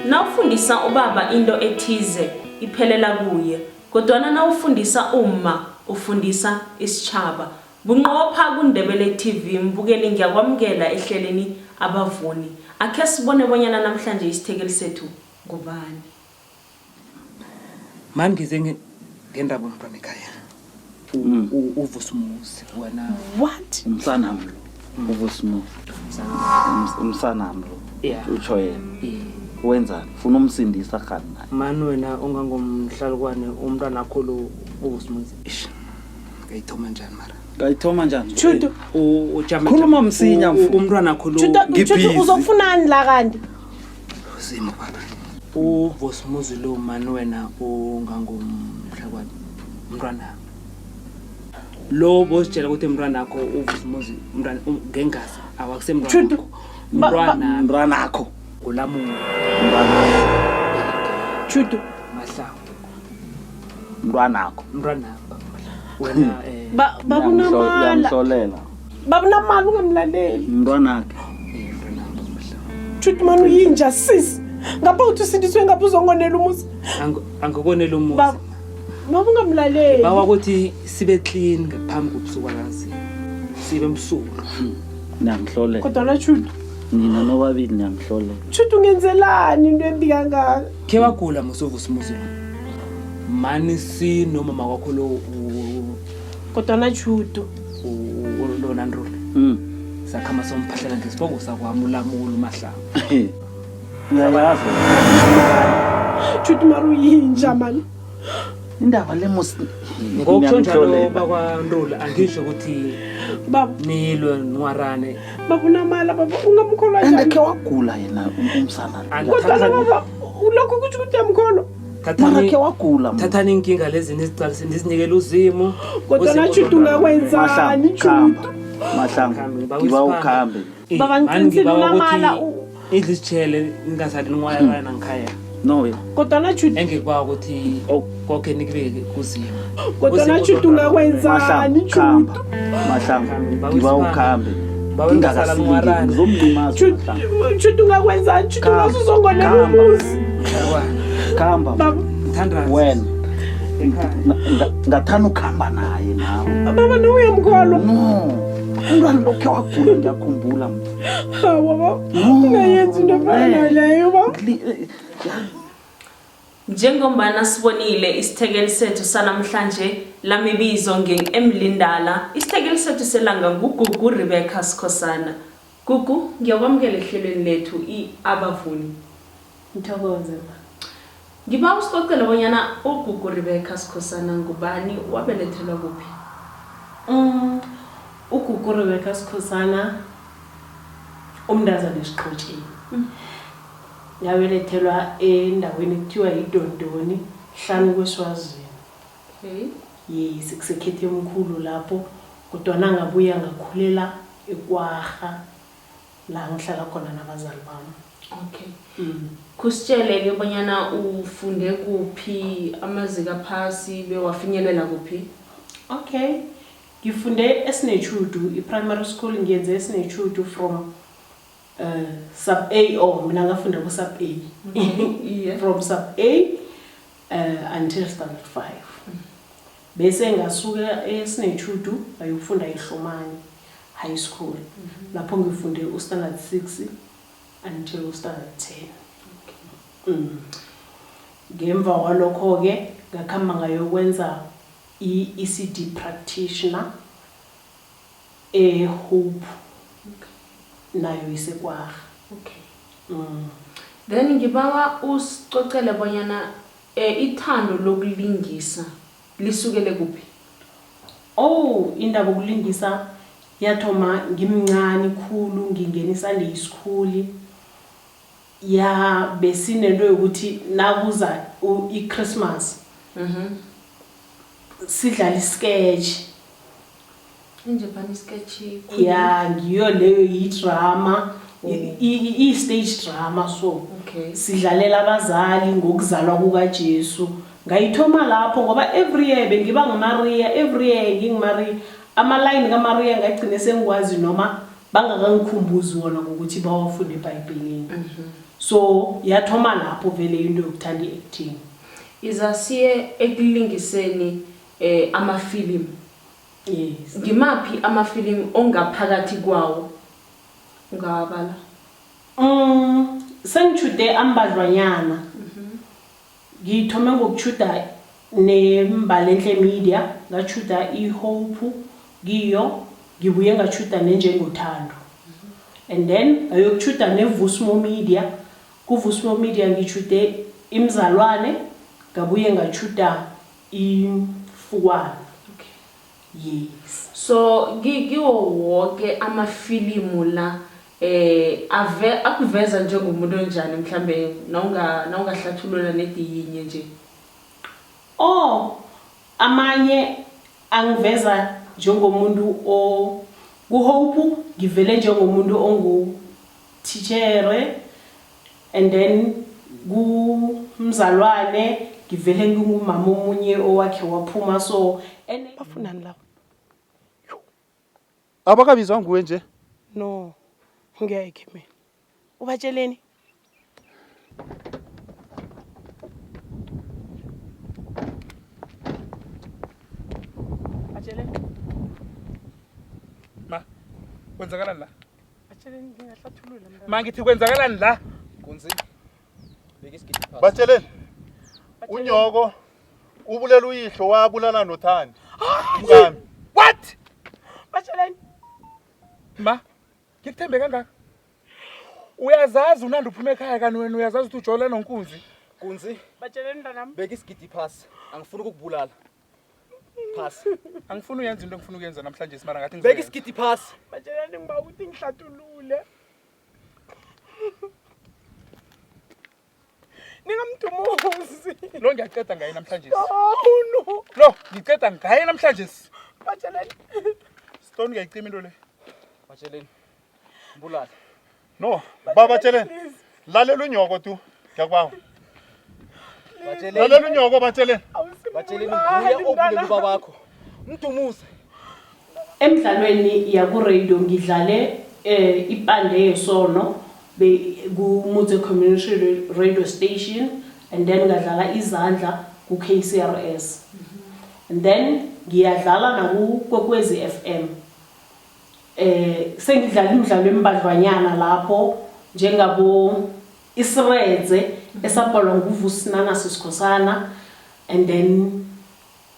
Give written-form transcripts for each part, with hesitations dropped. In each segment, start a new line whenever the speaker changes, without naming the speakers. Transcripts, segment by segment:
Nawufundisa ubaba into ethize iphelela kuye, kodwa nawufundisa uma ufundisa isitshaba. Bunqopha kuNdebele TV mbukeli ngiyakwamukela ehlelweni abavuni. Akhe sibone bonyana namhlanje isithekeli sethu ngubani.
Mani ngize ngendaba umntwana ekhaya. Uvusumuzi wena.
What?
Umsanami lo. Uvusumuzi. Umsanami lo.
Yeah.
Utsho yena. Wenzani? Ufuna umsindisa khani naye.
Mani wena ongangomhlalukwane umntwana akho lo uvusumuzi. Ngayithoma njani mara?
Ngayithoma njani?
Chutu.
Khuluma msinya mfowethu.
Umntwana akho lo.
Chutu uzofunani la kanti?
Simo baba. Uvusumuzi lo mani wena ongangomhlalukwane umntwana. Lo bositshela ukuthi umntwana akho uvusumuzi umntwana ngengazi awakusemntwana akho.
Umntwana akho.
Ngolamuntu.
Chutu.
Mahlangu.
Umntwana akho.
Umntwana wena
babunamala.
Yamhlolela.
Babunamala ungamlaleli.
Umntwana akhe.
Chutu manu yinja sis. Ngapha uthi sindiswe ngapha uzongonela umuzi.
Angikonela umuzi.
Babungamlaleli.
Bawa ukuthi sibe clean ngaphambi kobusuku akazi. Sibe msuku.
Ngiyamhlolela.
Kodwa na Chutu.
Nina nobabili ngiyamhlolela.
Chutu ngenzelani into embi kangaka?
Ke wagula musovusumuzi. Mani si no mama wakho lo
Kodwa na Chutu.
Lona ndrule. Sakhama somphahlela ngesibongo sakwami ulamula umahlangu.
Uyayazi.
Chutu maru yinja mani.
Indaba lemos
ngokuthonjalo bakwaNdula angisho ukuthi
baba
nilo nwarane
babunamala baba ungamkholwa njani?
Andake wagula yena umsana.
Kodwa baba ulokho kuthi ukuthi uyamkholwa.
Makhe wagula.
Thathani inkinga lezi nizicaliseni nizinikele uzimo.
Kodwa na Chutu ungakwenzani Chutu?
Mahlangu. Ngiba ukhambe.
Baba ngiqinisile unamala
idlisitshele ingasali nqwaya ngikhaya.
No.
Kodwa na Chutu
engekwa ukuthi konke nikubeke kuzimo.
Kodwa na Chutu ungakwenzani Chutu?
Mahlangu. Ngiba ukhambe.
Ngingakasala nqwarane.
Ngizomlimaza.
Chutu ungakwenzani Chutu uzongonela umuzi.
Khamba.
Thandra.
Wena. Ngathana ukhamba naye nawe.
Baba no uyamkholwa?
No. Umntwana lokho wagula ngiyakhumbula mna.
Baba ungayenzi into efana leyo baba.
Njengombana sibonile isithekeli sethu sanamhlanje lamibizo ngeEhlelweni Ndala. Isithekeli sethu selanga nguGugu Rebbeca Skosana. Gugu ngiyakwamukela ehlelweni lethu abavuni.
Ngithokoze.
Ngiba usixoxele bonyana uGugu Rebbeca Skosana ngubani wabelethelwa kuphi?
uGugu Rebbeca Skosana umntazana esiqhotsheni. Yabelethelwa endaweni ekuthiwa iDondoni hlanu kweSwazini.
Okay.
Yes, kusekhethe omkhulu lapho kodwa nangabuya ngakhulela eKwagga la ngihlala khona nabazali bami.
Okay. Kusitshele ke bonyana ufunde kuphi, amazika phasi bewafinyelela kuphi?
Okay. Ngifunde eSinechudu, i-primary school ngiyenze eSinechudu from sub A mina ngafunda ku sub A.
Yeah.
From sub A until standard 5. Bese ngasuka eSinechudu ayofunda eHlomani high school. Lapho ngifunde standard 6 until standard 10. Ngemva walokho ke ngakhamba ngayokwenza i-ECD practitioner Hope. Nayo iseKwagga.
Okay. Then ngibawa usicocele bonyana ithando lokulingisa lisukele kuphi?
Indaba yokulingisa yathoma ngimncane khulu ngingenisa le school. Ya besinento yokuthi nakuza iChristmas. Sidlala isketch.
Injebani sketch.
Ya ngiyo leyo i-drama, i-stage drama so.
Okay.
Sidlalela abazali ngokuzalwa kukaJesu. Ngayithoma lapho ngoba every year bengiba nguMaria, every year nginguMaria. Ama-line kaMaria ngagcine sengikwazi noma bangakangikhumbuzi wona ukuthi bawafunde eBhayibhelini. so yathoma lapho vele into yokuthanda i-acting.
Izasiye ekulingiseni amafilimu.
Yes.
Ngimaphi amafilimu ongaphakathi kwawo? Ungabala.
Sengichude ambadlwanyana. Ngithome ngokuchuda neMbalenhle Media, ngachuda iHope giyo, ngibuye ngachuda nenjengothando. And then ayokuchuda neVusmo Media, kuVusmo Media ngichude imzalwane, ngabuye ngachuda iFukwana. Yes.
So giwo wonke amafilimu la akuveza njengomuntu onjani mhlambe nawungahlathulula nediyinye nje.
Amanye angiveza njengomuntu kuHope ngivele njengomuntu ongutithere, and then kumzalwane ngivele ngingumama omunye owakhe waphuma. So bafunani lapho?
Abakabizwa nguwe nje?
No, ngeke mina. Ubatsheleni? Batsheleni?
Ma, kwenzakalani la?
Batsheleni ngingahlathulula mntana.
Ma ngithi kwenzakalani la?
Kunzi. Bekisigidi phasi.
Batsheleni. Unyoko ubulela uyihlo wabulala noThandi. Mngami.
What?
Batsheleni?
Ma, ngikuthembe kangaka. Uyazazi unandi uphuma ekhaya kani wena uyazazi ukuthi ujola nonkunzi?
Kunzi.
Batsheleni mntanami.
Bekisigidi phasi. Angifuni ukukubulala. Phasi.
Angifuni uyenza into engifuna ukuyenza namhlanje simara ngathi
Bekisigidi phasi.
Batsheleni ngiba ukuthi ngihlathulule. Ningamdumuzi.
Lo ngiyaqeda ngaye namhlanje.
No.
Lo ngiceda ngaye namhlanje.
Batsheleni.
Stone ngiyayicima into le.
Batsheleni. Mbulala.
No, baba tsheleni. Lalela unyoko tu. Ngiyakubawa.
Batsheleni.
Lalela unyoko batsheleni.
Batsheleni nguye obulela babakho. Mdumuze.
Emidlalweni yakuradio ngidlale ipande yesono ku-Mutse Community Radio Station, and then ngadlala izandla ku-KCRS. And then ngiyadlala naku-Kwekwezi FM. Sengidlala imidlalo embadlwanyana lapho njengabo Isireze esabhalwa nguVusina Skosana, and then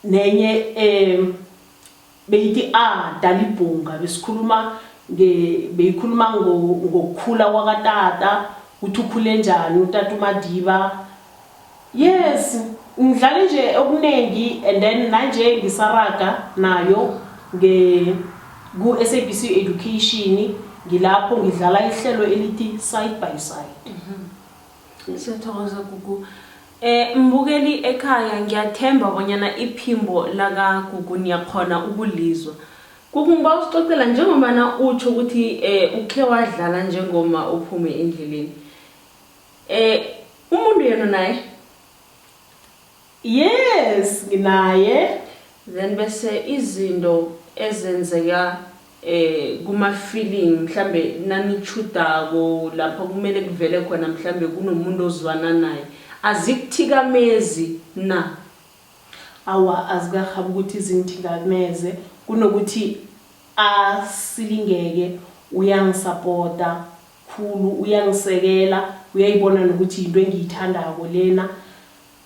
nenye beyithi Dalibhunga beyikhuluma ngokukhula kwakatata, ukuthi ukhule njani utata uMadiba. Yes, ngidlale nje okunengi, and then manje ngisaraga nayo ku-SABC Education, ngilapho ngidlala ihlelo elithi Side by Side.
Siyathokoza Gugu. Mbukeli ekhaya ngiyathemba bonyana iphimbo laka Gugu niyakhona ukulizwa. Gugu ngiba usicocela njengomana utsho ukuthi ukhe wadlala njengoma uphume endleleni. Umuntu yena naye?
Yes, nginaye.
Then bese izinto ezenzeka kuma-feeling mhlambe nanichudako lapho kumele kuvele khona mhlambe kunomuntu ozwana naye azikuthikamezi na?
Awa, azikahaba ukuthi izingithikameze, kunokuthi asilingeke, uyangisupporta khulu, uyangisekela, uyayibona nokuthi into engiyithandako lena.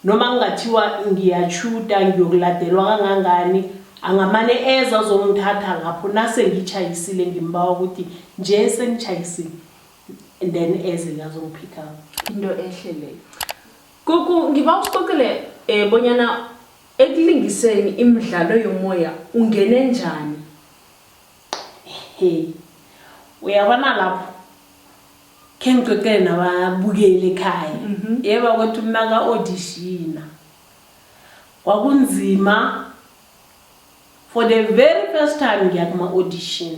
Noma ngingathiwa ngiyachuda ngiyokuladelwa kangangani, angamane eza uzongithatha lapho nase ngichayisile ngimbawa ukuthi nje sengichayisile, and then eze azongipick up.
Into ehle leyo. Gugu ngiba usicocele bonyana ekulingiseni imidlalo yomoya ungene njani?
Hey, uyabona lapho ke ngicocele nababukeli ekhaya. Yeba ukuthi umaka auditiona kwakunzima. For the very first time ngiyakuma audition.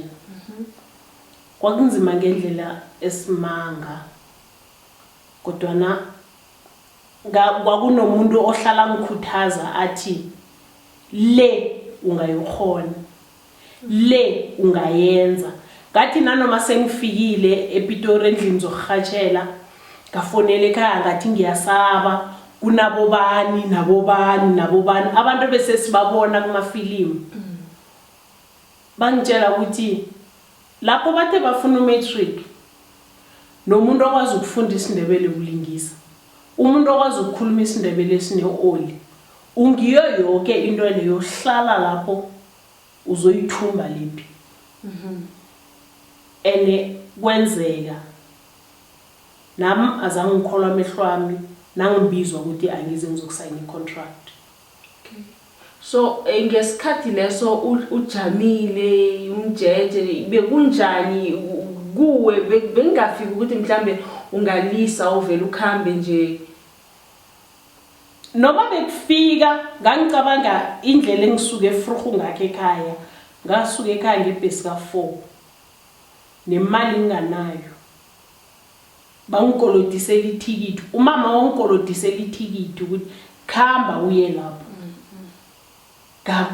Kwakunzima ngendlela esimanga. Kodwa kwakunomuntu ohlala mkhuthaza athi le ungayikhona, le ungayenza. Ngathi nanoma sengifikile ePitori endlini zokuhatshela, ngafonela ekhaya ngathi ngiyasaba kunabobani abantu bese sibabona kumafilimu bangitshela ukuthi lapho bathe bafuna umatric nomuntu okwazi ukufunda isindebele ulingisa umuntu okwazi ukukhuluma isindebele sine-oli ungiyo yonke into leyo hlala lapho uzoyithumba lephi ene kwenzeka nami azange ngikholwa amehlo ami nangibizwa ukuthi angize ngizokusayina icontract.
So ngesikhathi leso ujamile umjeje bekunjani kuwe bengafiki ukuthi mhlambe ungalisa ovele ukhambe nje
noma bekufika ngangicabanga indlela engisuke efruhu ngakhe ekhaya ngasuka ekhaya ngebhesi ka4 nemali nganayo bangikolodisela ithikithi umama wangikolodisela ithikithi ukuthi khamba uye lapho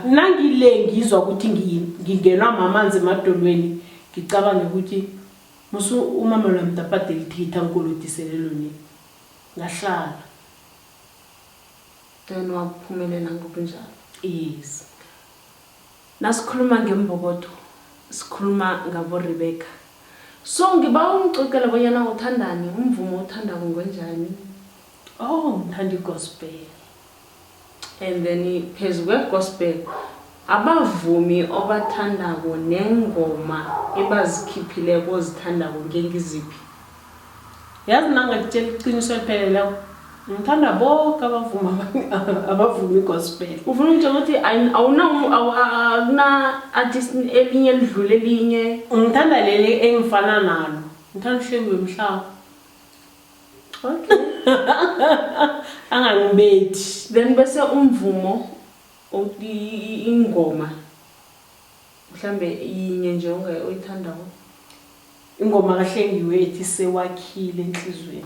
nangile ngizwa ukuthi ngingenwa mamanzi emadolweni ngicabanga ukuthi musu umama lamtaphathe ithikithi angikolodisele lona ngahlala
then waphumelela ngokunjalo.
Yes.
Nasikhuluma ngembokodo sikhuluma ngabo Rebbeca. So ngiba ungicokela bonyana uthandani umvumo uthandako ngonjani?
Oh ngithanda gospel.
And then phezu kwegospel abavumi obathandako nengoma ebazikhiphileko ozithandako ngengiziphi?
Yazi nangakutshela iqiniso elipheleleyo ngithanda bonke abavumi gospel.
Ufuna ukuthi awuna artist elinye elidlule elinye?
Ngithanda leli engifana nalo. Ngithanda uhlelo wemhlaba.
Okay.
Angangibethi.
Then bese umvumo ingoma mhlambe yinye nje oyithandako?
Ingoma kahlengiwe ethi sewakhile enhlizweni.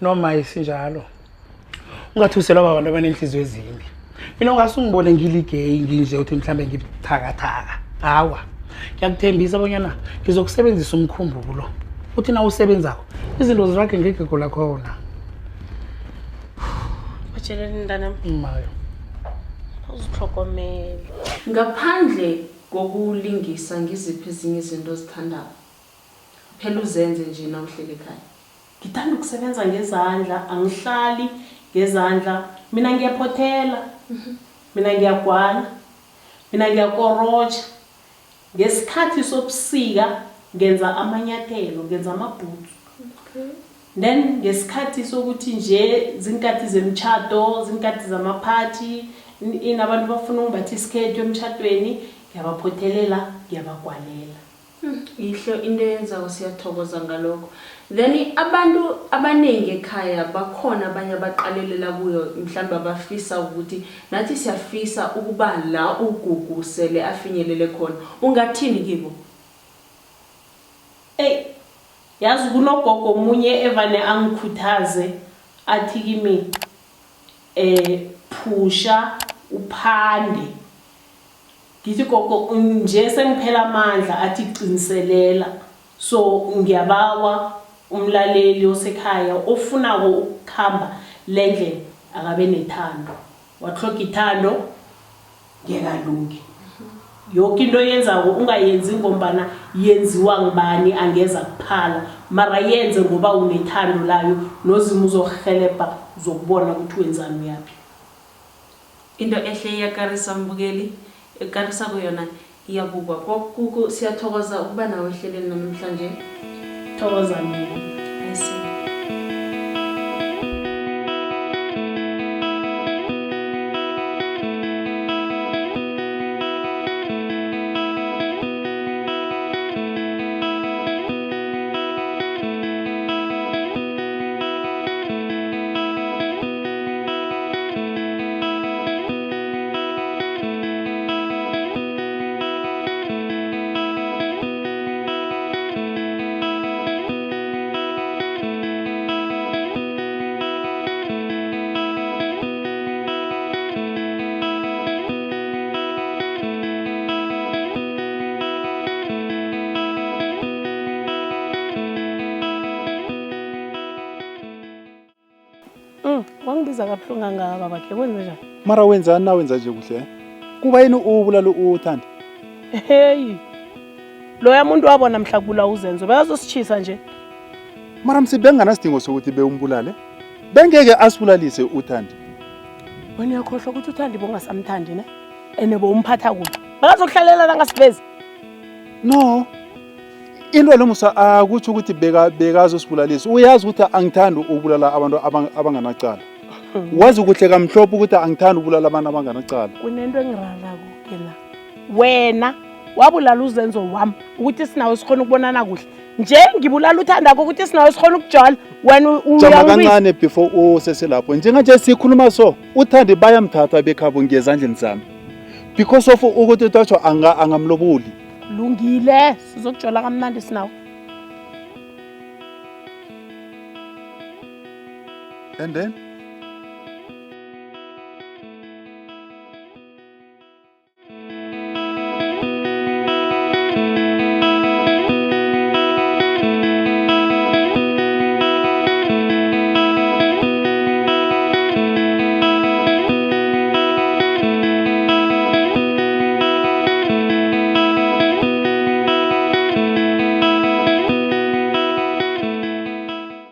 Noma isinjalo ungathuselwa abantu abanenhliziyo ezimbi mina ungasungibone ngiligay nginje uthi mhlambe ngibithakathaka hawa ngiyakuthembisa bonyana ngizokusebenzisa umkhumbulo uthi na usebenzako izinto zirage ngegego lakhona
batsheleni ntanami
mayo
uzihlokomela
ngaphandle kokulingisa ngiziphi ezinye izinto ozithandako phela uzenze nje na uhlele ekhaya?
ngithanda ukusebenza ngezandla angihlali ngezandla mina ngiyaphothela mina ngiyagwana mina ngiyakorotsha ngesikhathi sobusika ngenza amanyathelo ngenza amabhutsu then ngesikhathi sokuthi nje zinkathi zemtshato zinkathi zamaphathi inabantu bafuna ungathi isikhethu emtchatweni ngiyabaphothelela ngiyabagwalela.
Ihlo into yenza siyathokoza ngalokho. Then abantu abanenge ekhaya bakhona abanye abaqalelela kuyo mhlawumbe abafisa ukuthi nathi siyafisa ukuba la uGugu sele afinyelele khona. Ungathini kibo?
Yazi kunogogo omunye evane angikhuthaze athi kimi phusha uphande. Ngithi gogo nje sengiphela amandla athi qiniselela so ngiyabawa umlaleli osekhaya ofunako ukukhamba lendlela akabe nethando wathloka ithando ngekalungi yonke into yenzako ungayenzi ngombana yenziwa ngibani angeza kuphala mara yenze ngoba unethando layo nozimo uzohelebha uzokubona ukuthi wenzani uyapi.
Into ehle iyakarisa mbukeli ekarisa kuyona iyabukwa Gugu siyathokoza ukuba nawe ehleleni namhlanje.
Thokoza mina.
Ayisi.
ngizwa kabuhlungu kangaka baba khe kwenze njani?
Mara wenzani na wenza nje kuhle? Kuba yini ubulala uThandi?
Hey. Loya muntu wabona mhla kubula uzenzo bekazositshisa nje.
Mara msibengana sidingo sokuthi bewumbulale. Bengeke asibulalise uThandi.
Wena uyakhohlwa ukuthi uThandi bongasamthandi ne? Enebo umphatha kuhle. Bakazokuhlalela la ngasibezi.
No. Into lomusa akuthi ukuthi bekazosibulalisa. Uyazi ukuthi angithandi ukubulala abantu abanganacala. Wazi ukuthi kamhlophe ukuthi angithandi ukubulala abantu abanganacala.
Kunento engirala kukela. Wena wabulala uzenzo wami ukuthi sinawe sikhona ukubonana kuhle. Nje ngibulala uThandako ukuthi sinawe sikhona ukujola. Wena
Jama kancane before useselapho. Njenganje sikhuluma so, uThandi bayamthatha bekhabo ngezandleni zami. Because of ukuthi uThatsho angamlobuli.
Lungile sizokujola kamnandi sinawe.
And then